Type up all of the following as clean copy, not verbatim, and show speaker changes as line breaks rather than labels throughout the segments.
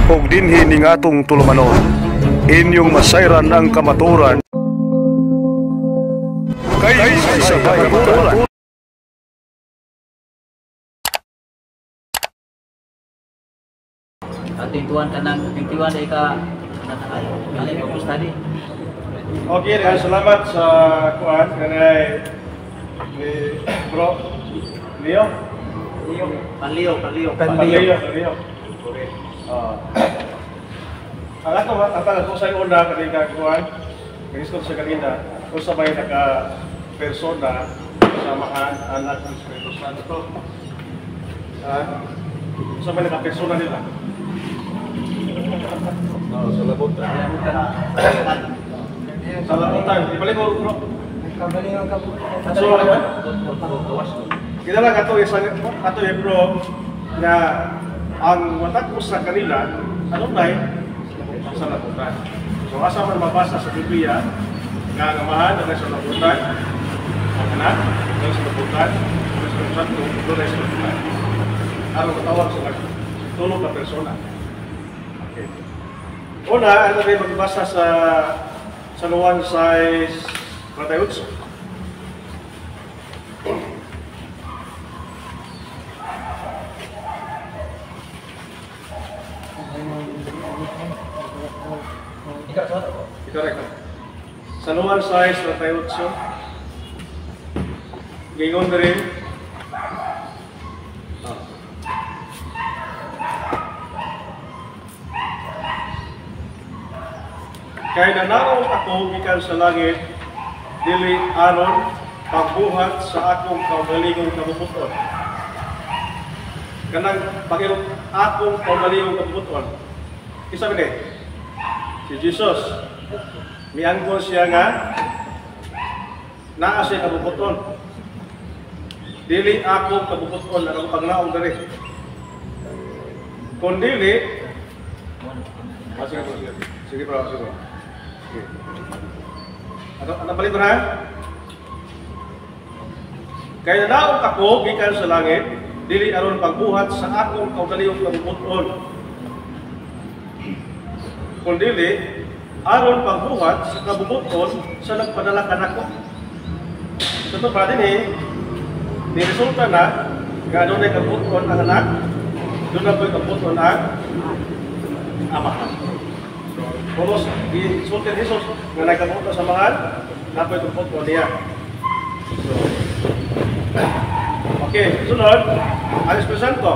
ug dinhi ning atong tulumanon. Inyong masayran ang kamaturan kay sa kamaturan.
Atintuan ka ng 21 ay ka nanay ko study.
Okay, salamat sa kuan kanay ni Bro Leo. Panlio. Ang ato sa una kanina kuan, gusto sa kanina, kung sabay naka persona samahan anak ng Espiritu Santo. Sabay naka persona nila. Sa labutan. Sa labutan. Ibalik mo, bro. So, kita lang ato yung bro na ang watak ko sa kanila, anong na sa labutan. So, asa man mabasa sa Biblia, nga ngamahan na sa labutan, ang anak, na sa labutan, na sa Santo, doon na sa labutan. Araw matawag sa tulog na persona. Una, ano rin magbasa sa Luan 6:48. Sa Luan 6:48, gingon na rin, kaya nanaon ako gikan sa langit, dili aron pagbuhat sa akong kaugalingong kabubuton. Kanang pagirong akong kaugalingong kabubuton. Isa ba si Jesus, miangkon siya nga naa siya kabubuton. Dili akong kabubuton na akong pagnaong dari. Kung dili, sige bro. Ano balik ko na? Kaya nanaon ako gikan sa langit, dili aron pagbuhat sa akong kaugalingong kabubuton. Kung dili aron pagbuhat sa kabubuton sa nagpadala kanako. Ito pa din ni resulta na nga doon ay kabubuton ang anak, doon na po'y kabubuton ang ama. Pulos, isultin Jesus nga nagkabuto sa mahal, napoy kabuto niya. So, okay, sunod, ang Espiritu Santo.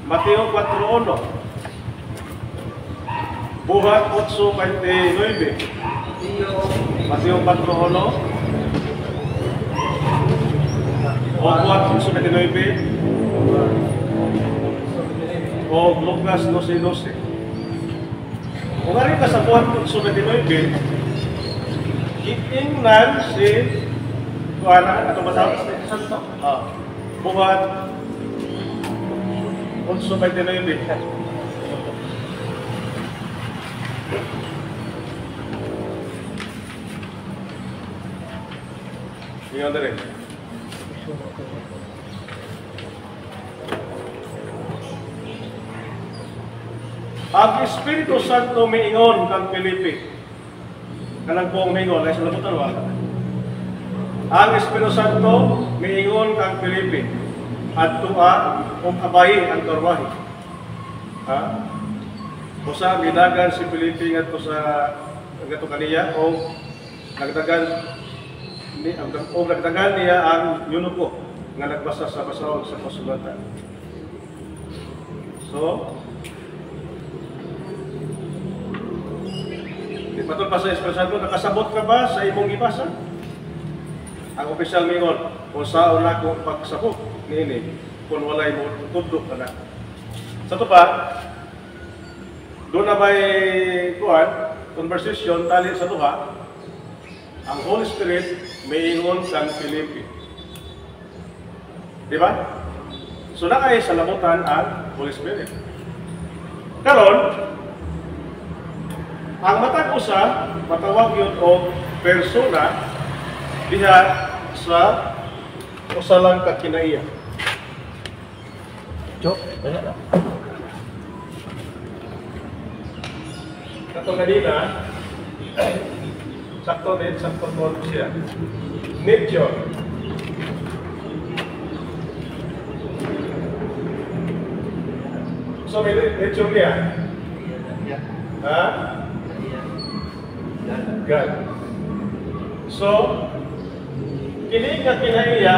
Mateo 4:1. Buhat 8:29. Mateo 4:1. O buhat 8:29. O Lucas 12:12. Kung nga ka sa buwan kung sunod-19, kitingnan si Kuana, ito ba tawag? Santo. Buwan kung sunod-19. Tingnan na rin. Ang Espiritu Santo miingon kang Filipe. Kanang buong miingon, ay sa labutan wala. Ang Espiritu Santo miingon kang Filipe. At tua kung abayin ang karwahi. Kusa minagan si Filipe nga to sa gato kaniya o nagdagan niya ang yunuko nga nagbasa sa basahon sa kasulatan. So, patol pa sa Espiritu Santo, nakasabot ka ba sa imong ibasa? Ang opisyal mingon, kung saan na kong pagsabot nini, kung walay mo tundok ka na. Sa ito pa, doon na may conversation, tali sa duha, ang Holy Spirit may ingon kang Filipe. Di ba? So na kayo sa lamutan ang Holy Spirit. Karon, ang matag usa matawag yun o persona diha sa usalang kakinaiya.
Chok, wala lang.
katong kanina, sakto mo siya. Nature. So, may nature niya. Ha? God. So, kini nga kinaiya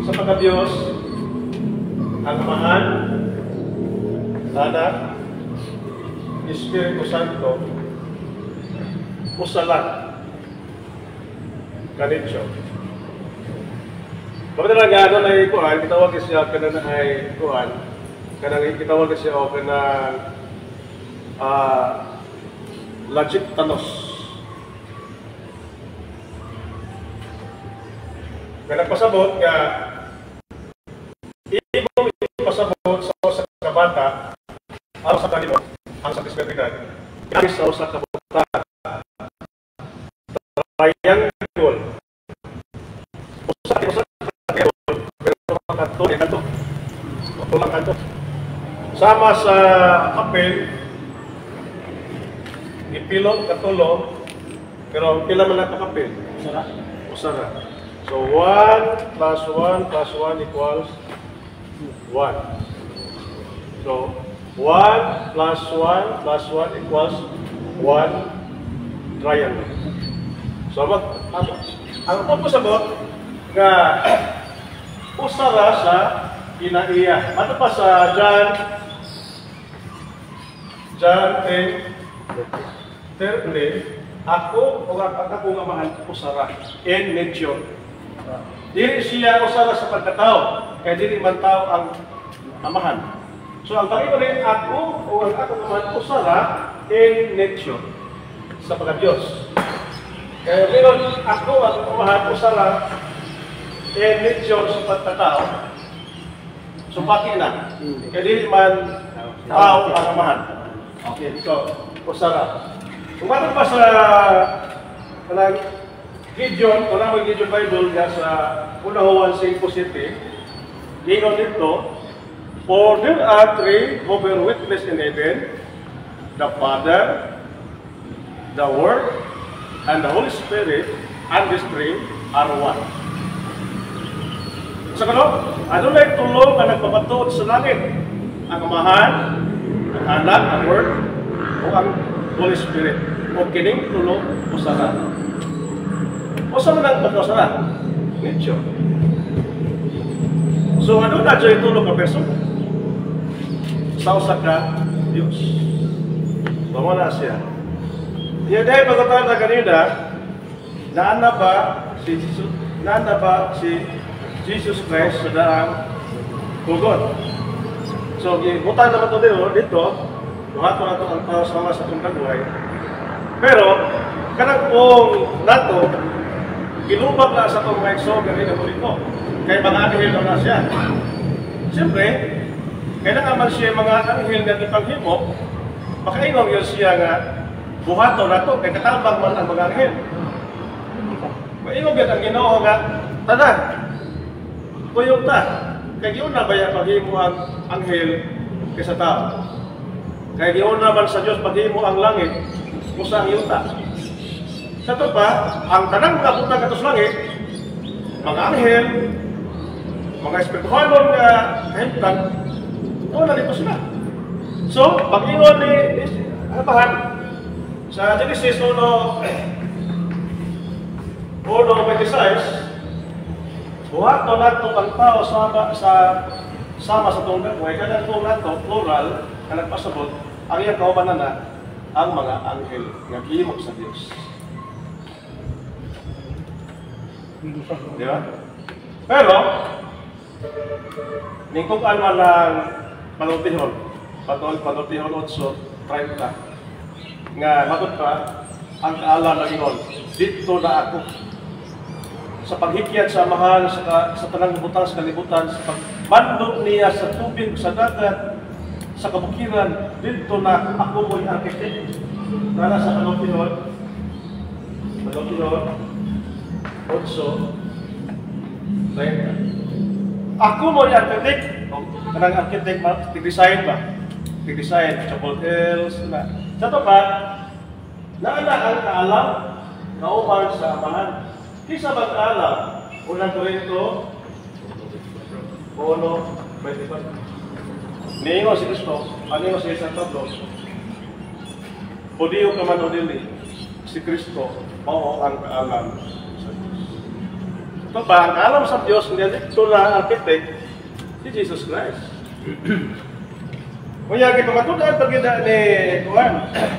sa pagka-Diyos ang Amahan, Anak, Espiritu Santo, usalan kanityo. Bakit na gano'n ay kuhan, kitawag siya ka na ay kuhan, kanang kitawag siya o kanang Logictanos. Kanang pasabot nga ibong pasabot sa kabata ang sa kanino ang sa disabilidad ang sa usa ka buta triangle usa triangle pero kanto sama sa papel ipilot katulo pero pila man ang papel usara. So 1 plus 1 plus 1 equals 1. So 1 plus 1 plus 1 equals 1 triangle. So ang pagkasabot nga usara sa kinaiya. Ano pa sa John 10:30, ako o ako nga mahal usara in nature. Dili siya usara sa pagkatao, kaya dili man tao ang amahan. So ang Panginoon rin ako o ang ako naman usara in nature sa pagka-Diyos. Kaya rin ako ang amahan usara in nature sa pagkatao. So bakit na? Kaya dili man tao ang amahan. Okay, so usara. Kung bakit pa sa Gideon, kung naman Gideon Bible nga sa Unahuan 5:7, gingon dito, for there are three who bear witness in heaven, the Father, the Word, and the Holy Spirit, and these three are one. Sa kano, ano na tulong ang nagpapatuod sa langit? Ang Amahan, ang Anak, ang Word, o ang Holy Spirit. O kining tulong usara. O saan mo nang pagkausaran? Nature. So ano na dyan itulong ka person? Sa usa ka Diyos. Bawa na siya. Yan dahil pagkatawag na kanina, naana ba si Jesus Christ sa daang hugot? So, butang naman ito dito, buhato na ito ang tao sama sa itong kagaway. Pero, kanang pong nato, ginubag na sa itong mga iso, ganyan ang ulit ko. Kaya mga anghel na siya. Siyempre, kaya naman siya mga anghel na ipanghimo, makainong yun siya nga, buhato na ito, kaya katabang man ang mga anghel. Mainong yun ang Ginoo nga, tanan, kuyog ta, kaya yun na ba yung paghimo ang anghel kaysa tao? Kaya yun naman sa Diyos paghimo ang langit, kusang yun ta. Sa ito pa, ang tanang kabutang katos langit, mga anghel, mga espirituhanon nga kahimtan, ito na dito sila. So, pag-ingon ni Abraham, sa Genesis 1:26, buhato nato ang tao sama sa tunggal, kaya kada itong nato, plural, na nagpasabot, ang iyang kaubanan na ang mga anghel nga gihimo sa Diyos. Di ba? Pero, ningkukan man ng panutihon 8:30, nga magot pa, ang kaala na ingon, dito na ako. Sa paghikyat sa mahal, sa tanang butang sa kalibutan, sa pagbandot niya sa tubig, sa dagat, sa kabukiran, dito na ako mo'y arkitek. Nara sa panutihon, 8:30. Ako mo'y arkitek. Kanang arkitek, tig-design ba? Tig-design, chapel hills, na. Sa tupad, naana ang kaalam, kauban sa amahan. Kisa bang kaalam? Unang Korinto, 1:24. Niingo si Kristo, aningo si San Pablo, Hudiyo ka man o dili, si Kristo, mao ang kaalam sa Diyos. Ito ba, ang kaalam sa Diyos, ito na architect, si Jesus Christ. Kaya kipamatutaan pagkita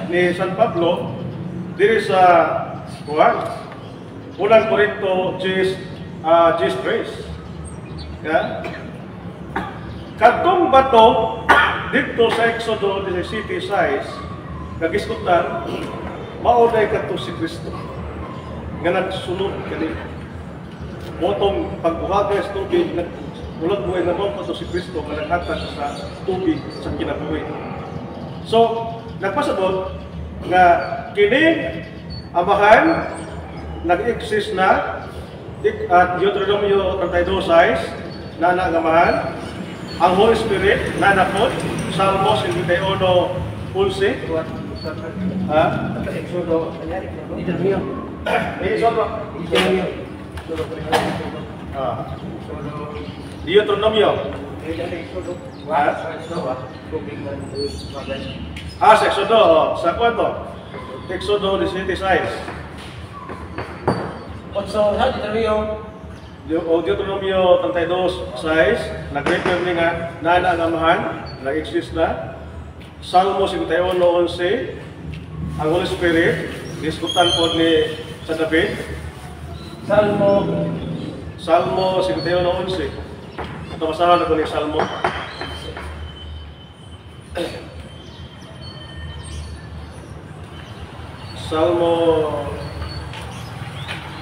ni San Pablo, diri sa unang Korinto, Jesus Christ. Ya? Kadtong bato dito sa Exodo 17:6 kagiskutan maunay kadto si Kristo nga nagsulod kani motong pagbuhagas tubig ulat buhay na mo si Kristo nga naghatag sa tubig sa kinabuhi. So nagpasabot nga kini amahan nag-exist na at Deuteronomio 32:6 na nagamahan ang Holy Spirit na napot Salmos 51:11
Exodo, Deuteronomio.
Deuteronomio sa Exodo sa kwanto Exodo 17:6 o Deuteronomio 32:6 nag-refer nga nana ang amahan nag-exist na Salmo 51:11 ang Holy Spirit diskutan po ni sa David Salmo 51:11 ito basahan ako ni Salmo Salmo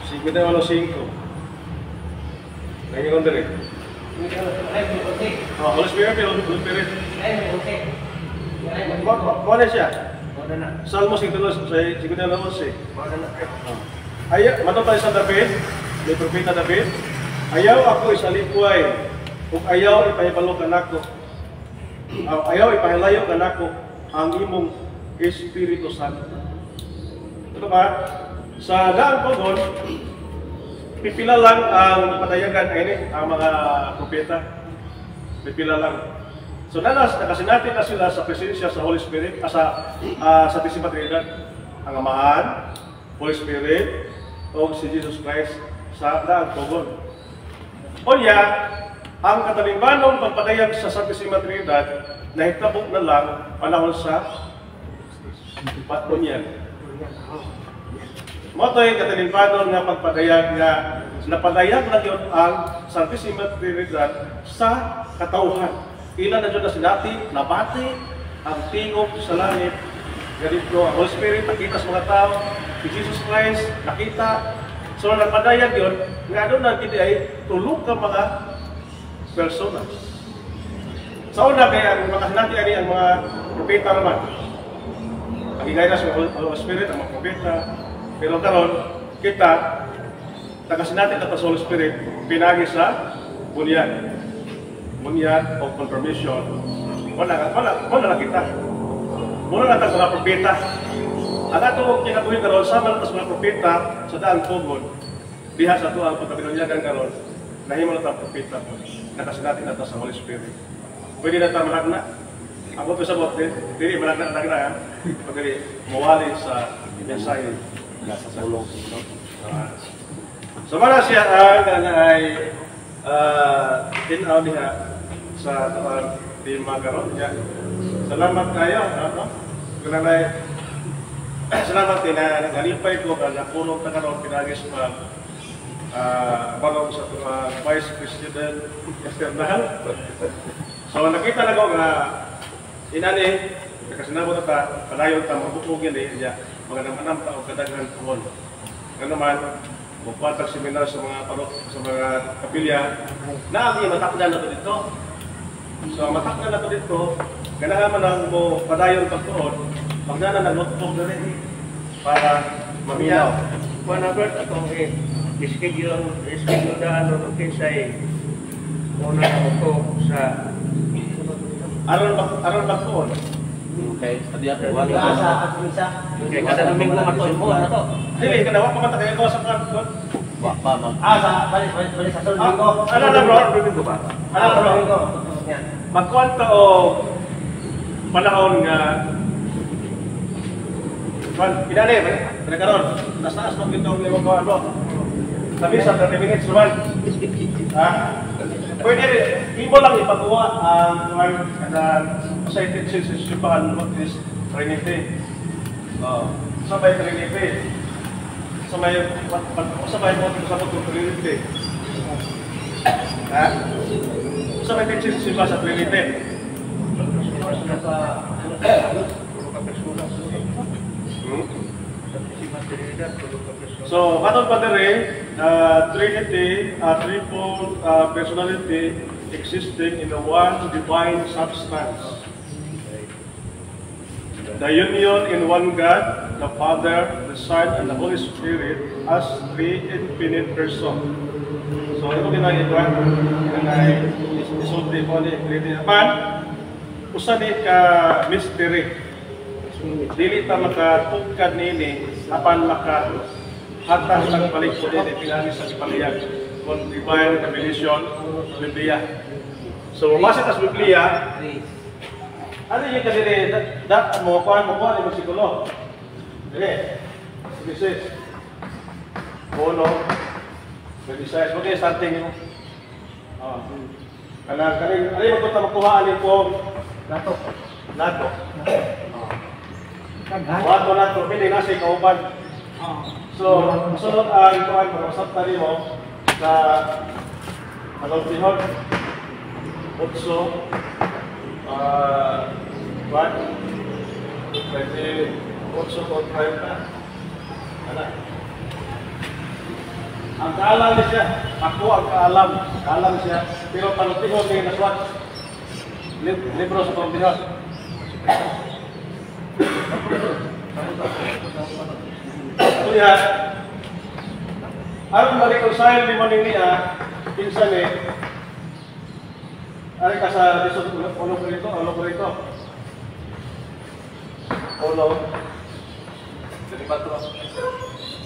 51:5 Ini konten ini. Holy Spirit, Holy Spirit. Mana siya? Salmo 51:11. Ayaw, matapay sa David, may propeta David. Ayaw ako isalikway, ug ayaw ipahibalo kanako. Ayaw ipahilayo kanako ang imong Espiritu Santo. Ito ba? Sa daan po doon, pipila lang ang patayagan ini ang mga propeta. Pipila lang. So nakasinati na sila sa presensya sa Holy Spirit, sa Santisima Trinidad, ang Amahan, Holy Spirit, o si Jesus Christ sa daang tugon. Unya, ang katalingbanong pagpatayag sa Santisima Trinidad nahitabok na lang panahon sa Patunyan. Motoy katalingbanon nga pagpadayag nga napadayag na yun ang Santisima Trinidad sa katauhan. Ilan na dyan na sinati, nabati, ang tingog sa langit. Ganito, ang Holy Spirit nakita sa mga tao, si Jesus Christ nakita. So napadayag yun, nga doon na hindi ay tulog ka mga persona. Sa una kaya ang mga sinati ay ang mga propeta naman. Ang ingay na sa Holy Spirit, ang mga propeta. Pero karon kita tagasin natin ito sa Holy Spirit pinagi sa bunyag o confirmation. Wala na kita. Muna na mga propeta. Ang ato kinabuhi karon sama sa mga propeta sa daang tugon. Diha sa tuang pagkabinunyagan karon nahimo na ta propeta po. Nakasin natin ito sa Holy Spirit. Pwede na ta managna. Ako po sa bote, dili managna ha. Pagkali mawali sa mensahe. So para siya ay tinaw niya sa di magaron niya. Salamat kayo, ano? Salamat din na nalipay ko na puno na karon pinagis pa bagong sa Vice President Esternal. So nakita na ko nga inani kasi nabot ta padayon ta mabukugin niya. Mga namanam tao kadaghan pohon. Ano naman, magpatag seminar sa mga parok, sa mga kapilya, na ang matakdan na ito dito. So matakdan na ito dito, kailangan man ang mo padayon pagtuon, magdana na notebook na rin para maminaw.
Whenever atong schedule na ano ng kinsay, muna ako sa
aron pagtuon.
Okay. Sabi ako, wag
Asa at misa.
Okay, kada Domingo
mo na to.
Dili, kanawa pa man tayo ko sa kan.
Wa pa mag.
Sa balik sa sulod ko.
Ano na bro? Ano bro?
Yan.
Magkwanta o panahon nga pinali, pinagkaroon. Taas-taas nung gintong limang ko, bro. Sabi sa 30 minutes naman. Ha? Pwede rin, imo lang ipagawa ang cited citizenship what is Trinity. Sabay Trinity. Sabay mo sa pagkong Trinity. Ha? Sabay citizenship sa Trinity. So, katong pa dere, Trinity, triple personality existing in the one divine substance. The union in one God, the Father, the Son, and the Holy Spirit as three infinite persons. So, ito din ang ikuan, isulti ko ni Trinity. Man, usa ni ka mystery. Dili ta makatugkad nini apan makahatag ng balik ko din pinagi sa ipaliyag on divine revelation Biblia. So masa tas Biblia ano yung kadiri mo kuan mo sikulo dire Genesis 1 26 okay starting mo kanang ari mo ta makuha ani ko nato Wato na ito, hindi na siya kauban. So, sunod ang ikuan, mag-usap tali mo sa anong tihon, 8, 28 o 30. Ano? Ang kaalam niya siya, ako ang kaalam siya, pero panutihon niya naswat. Libro sa pangtihon. Kuya, aron ma-reconcile ni Manini pinsan ari ka sa lisod ulo ko rito. Ulo. Jadi patro.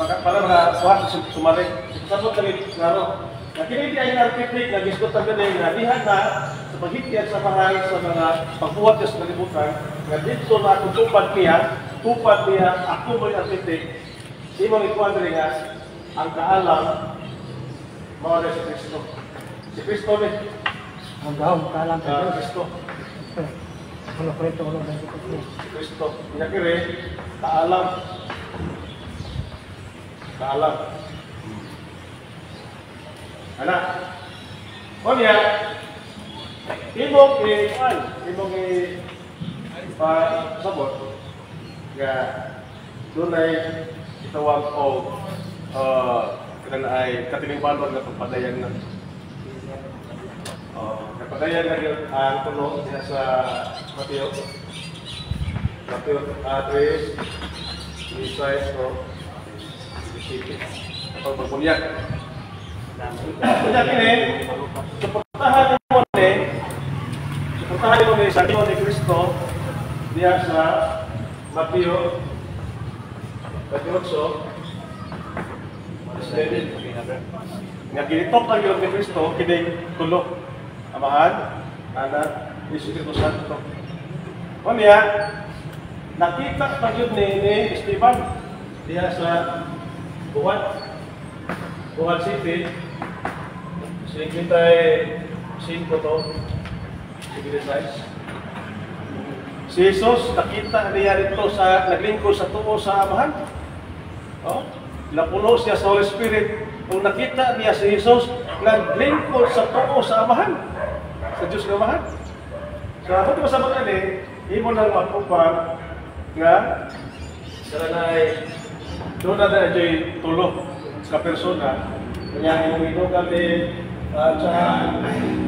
Maka para mga sumari. Sabot kami ngaro. Kini di ay architect na gisgot ta gani nga diha na sa paghityan sa bahay sa mga pagbuhat sa kalibutan nga dito na tupad niya ako mo architect imong ikuan diri nga ang kaalam mao si Kristo. Si Kristo ni
Ang daw kaalam sa
Kristo.
Ulo ko rito.
Si Kristo. Pinakire kaalam. Anak, kunya, imong pasabot, nga dunay itawag o kanang ay katilingbanon nga pagpadayan na. Kapadayan na yun ang tulong niya sa Mateo 3, Isaiah, atau berbunyag. Bunyag ini, suportahan mo ni sa Diyo ni Kristo diya sa Mateo 28. Nga ginitok ang Diyo ni Kristo kining tulo. Amahan, Anak, Espiritu Santo. Kunya, nakita pa yun ni Esteban diya sa Buwan City, 55 to 56. Si Jesus, nakita niya rito sa naglingkod sa tuo sa Amahan. Napuno siya sa Holy Spirit. Kung nakita niya si Jesus, naglingkod sa tuo sa Amahan. Sa Diyos ng Amahan. So, ako ito masabot imo nang mapupang nga doon na dahil tulo sa persona. Kanya yung ito kami sa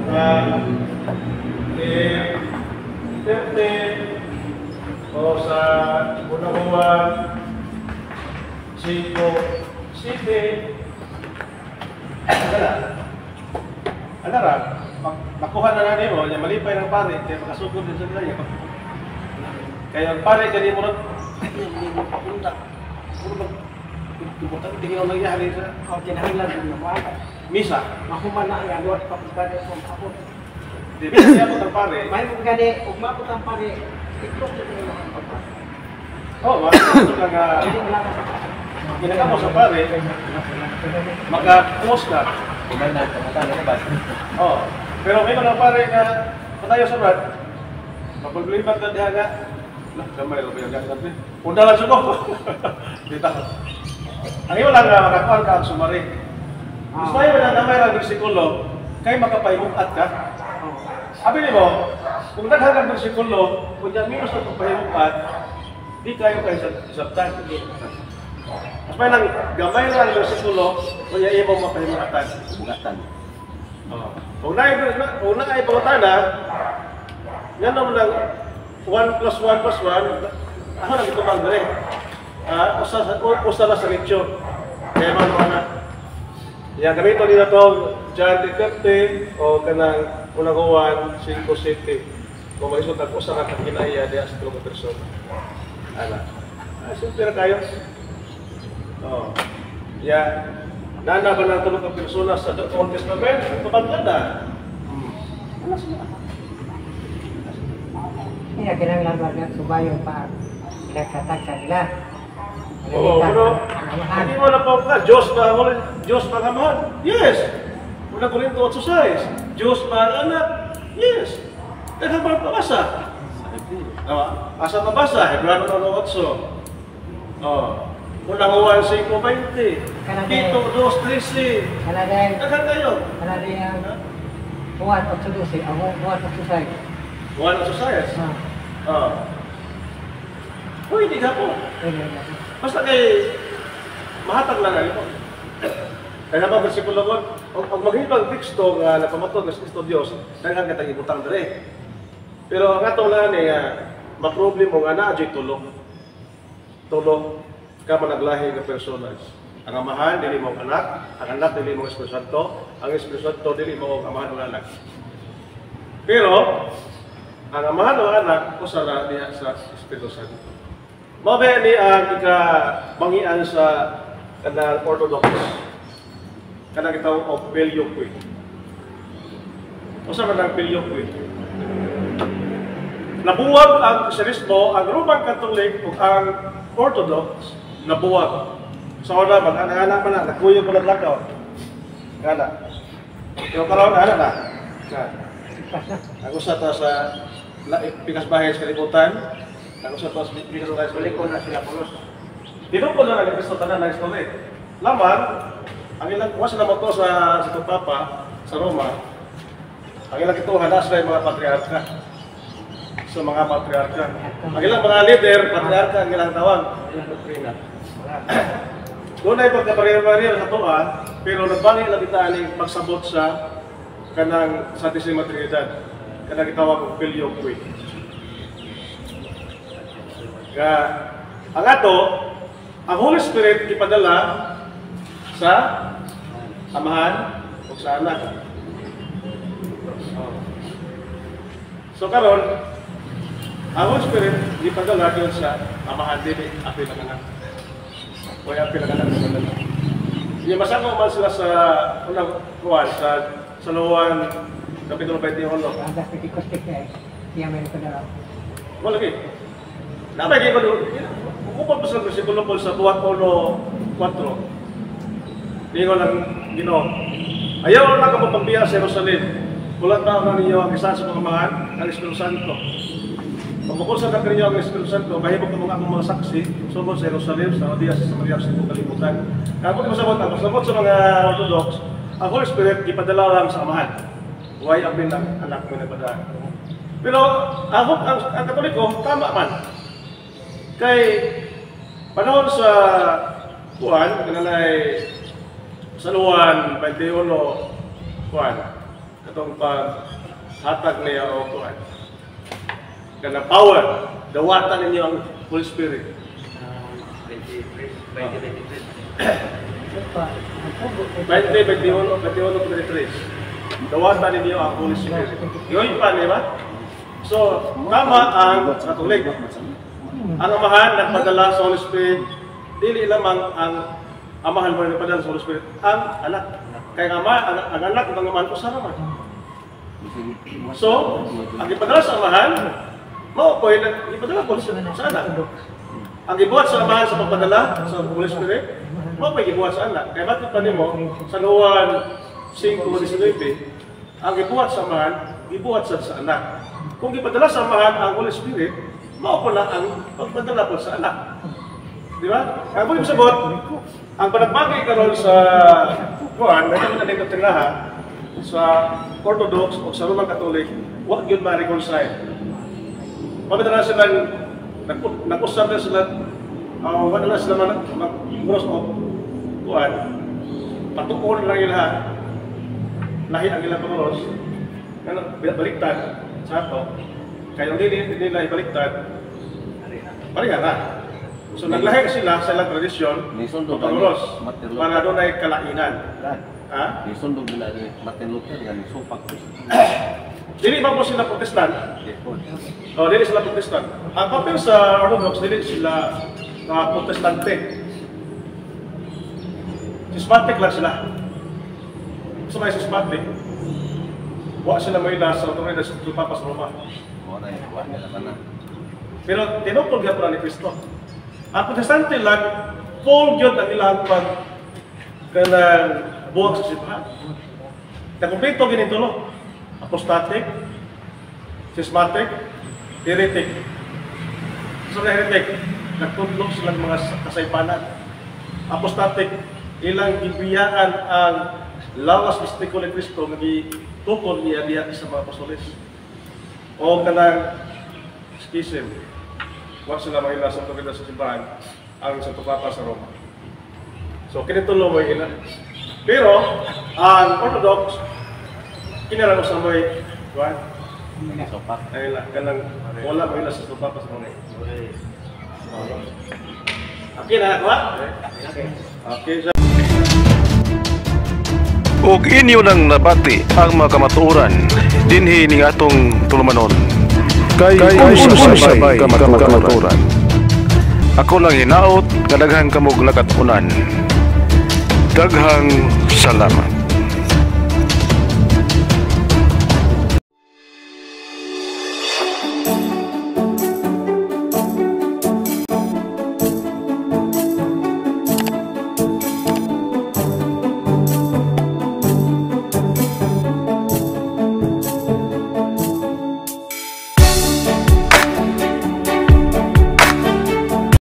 30 o sa unang-uwan 5, 7. Ano ra? Makuha na natin mo, malipay ng pare, kaya makasugod din sa nila. Kaya ang pare ganyan mo rin, punta. Puro magkibutan, tingin ang nangyari sa
Ang kinahanglan ng mga
misa.
mahuman na ang agawat kapagkada sa ako.
Di ba siya mo ng pare?
May kung gani, ug mapot ang pare, iklok sa mga kapag.
Oo, ito lang
Hindi mo lang
ginagawa mo sa pare, maka-close ka.
Kumain na, kamatang na ba?
Oo. Pero may mga pare na patayo sa brad, mapaglipat na diha nga, gamay lang ba yung gagawin? Una lang suko. Dito. Ang iyo lang makakuha ka ang sumari. Gusto tayo na gamay lang bersikulo, kay makapaymukat ka. Sabi ni mo, kung naghagang bersikulo, kung yan minus na pagpahimukat, di kayo kayo sabtan. Mas may lang gamay lang bersikulo, kung yan mo mapahimukatan.
Bugatan.
Kung na ay pangutana, yan naman lang 1 plus 1 plus 1, ako nang ito bang dali. Usa na sa lechon. Kaya mga yan, gamito nila ito, John 3:30 o kanang unang 5:7. Kung malisod ang usa ka kinaiya diya sa tulong person. Ala. Siyempre na kayo. Yan. Nana ba ng tulong persona sa Old Testament? Kapag na.
Kaya kinahanglan ba subayon pa pinagtatag sa nila.
Oo, pero hindi mo na po ka, Diyos ba ang amahan? Yes! Una Corinto 8:6. Diyos ba ang anak? Yes! Kaya ba pabasa? Asa pabasa? Hebrano 8. Unang 1:5:20. Tito 2:13.
Kanadeng,
Dagan kayo.
kanadeng ang buwan o sudusi, ang buwan o susay.
1:6. Pwede ka po. Basta kay mahatag lang ito. Kaya naman bersikulo ko, ang maghibang teksto nga napamatod ng Kristo Diyos, daghang katang ibutang dire. Pero ang atong lang ni maproblem mo nga na adyo'y tulong. Tulong ka managlahi ng personas. Ang amahan dili mo anak, ang anak dili mo Espiritu Santo, ang Espiritu Santo dili mo amahan ng anak. Pero ang amahan ng anak usa na diha sa Espiritu Santo. Mabe ni ang ika-bangian sa kanang Orthodox. Kanang itawag of Filioque. Usa man ang Filioque. Nabuwag ang Kristiyanismo, ang Roman Catholic ug ang Orthodox nabuwag. Sa una mag-anak man na nagkuyog ko lakaw. Kana. Yo karon ana na. Ang usa ta sa pikas bahay sa kalibutan. Ang usa ta sa pikas bahay sa
Balik ko na sila pulos.
dito po na nag-Kristo tanan na story. Laman, ang ilang kuwas na to sa Papa sa Roma. Ang ilang ituhan na sa mga patriarka. Sa mga patriarka. Ang ilang mga leader, patriarka ang ilang tawag. Ilang doktrina. Doon ay pagkapareho-pareho sa toa, pero nagbangi lang kita aning pagsabot sa kanang Santisima Trinidad. Kanang itawag og Filioque. Ang ato, ang Holy Spirit ipadala sa amahan o sa anak. So karon, ang Holy Spirit ipadala diyon sa amahan dili apil ang anak. O apil ang anak sa anak. Yung masama man sila sa unang kuwan sa Luwan Kapitulo 21.
Ang Pentecoste kaya, siya may padala.
Wala lagi. Namay kayo ba doon? Ukupag pa sa versikulo po sa 1:4. Hindi ko lang Ginoo. Ayaw na ka mapagbiya sa Jerusalem. Kulat na ako ninyo ang isa sa pangamahan ng Espiritu Santo. Pagbukusan na ninyo ang Espiritu Santo, mahibok ng mga saksi sugod sa Jerusalem, sa Judea, sa Samaria, sa ibang kalibutan. Kapag masabot sa mga Orthodox, ang Holy Spirit ipadala lang sa amahan. Huwag ang anak mo na padala. Pero ang Katoliko, tama man. Kay panahon sa Juan, kanalay sa Luwan 21 Juan, katong paghatag niya o Juan. Kanang power, dawatan ninyo ang Holy Spirit. 20:21-23. Dawatan ninyo ang Holy Spirit. Yun pa, di ba? So, tama ang Katolik. Ang amahan nagpadala sa Holy Spirit, dili lamang ang amahan mo nagpadala sa Holy Spirit, ang anak. Kaya ang anak ng amahan ko sa naman. So, ang ipadala sa amahan, mo po ipadala po sa anak. Ang ibuhat sa amahan sa pagpadala sa Holy Spirit, mo po ibuhat sa anak. Kaya bakit pa mo, sa Juan 5:19, ang ibuhat sa amahan, ibuhat sa anak. Kung ipadala sa amahan ang Holy Spirit, mao po na ang pagpadala po sa anak. Di ba? Kaya po yung sabot, ang panagbagay karon sa Juan, na naman na tinglaha, sa Orthodox o sa Roman Catholic, huwag yun ma-reconcile. Pagkatala sila, nag-usap na sila, wala na sila mag-cross of Juan, patukon lang yung lahat, lahi ang ilang pangros, baliktad sa ato, kaya hindi nila ibaliktad, pareha na. So naglahi sila sa ilang tradisyon, pangros, para doon ay kalainan. Ha?
Isundog nila ni Martin Luther nga ni supak.
Dili ba po sila Protestant? O, dili sila Protestant. Ang papel sa Orthodox, dili sila Protestante. Schismatic lang sila. Gusto may schismatic, huwag sila may nasa autoridad sa Papa sa Roma. Pero tinukol nga po ni Cristo. Ang Protestante lang, full yun ang ilang kanang buwag sa simbahan. Nakumpleto ganito lo. Apostatic, schismatic, heretic. So na heretic, nagtudlong silang mga kasaypanan. Apostatic, ilang ibiyaan ang lawas mistiko ni Cristo nga gitukod niya diha sa mga apostoles. O kanang schism, huwag sila mahila sa autoridad sa simbahan ang Santo Papa sa Roma. So kinitulo mo ila. Pero ang Orthodox kinarang sa may kuan. Ay la kanang wala mahila sa Santo Papa sa Roma. Okay na ba? Okay.
Ug inyo nang nabati ang mga kamatuoran dinhi ning atong tulumanon. Kay usay kamatuoran. Ako lang hinaot nga daghang kamog nakatunan. Daghang salamat.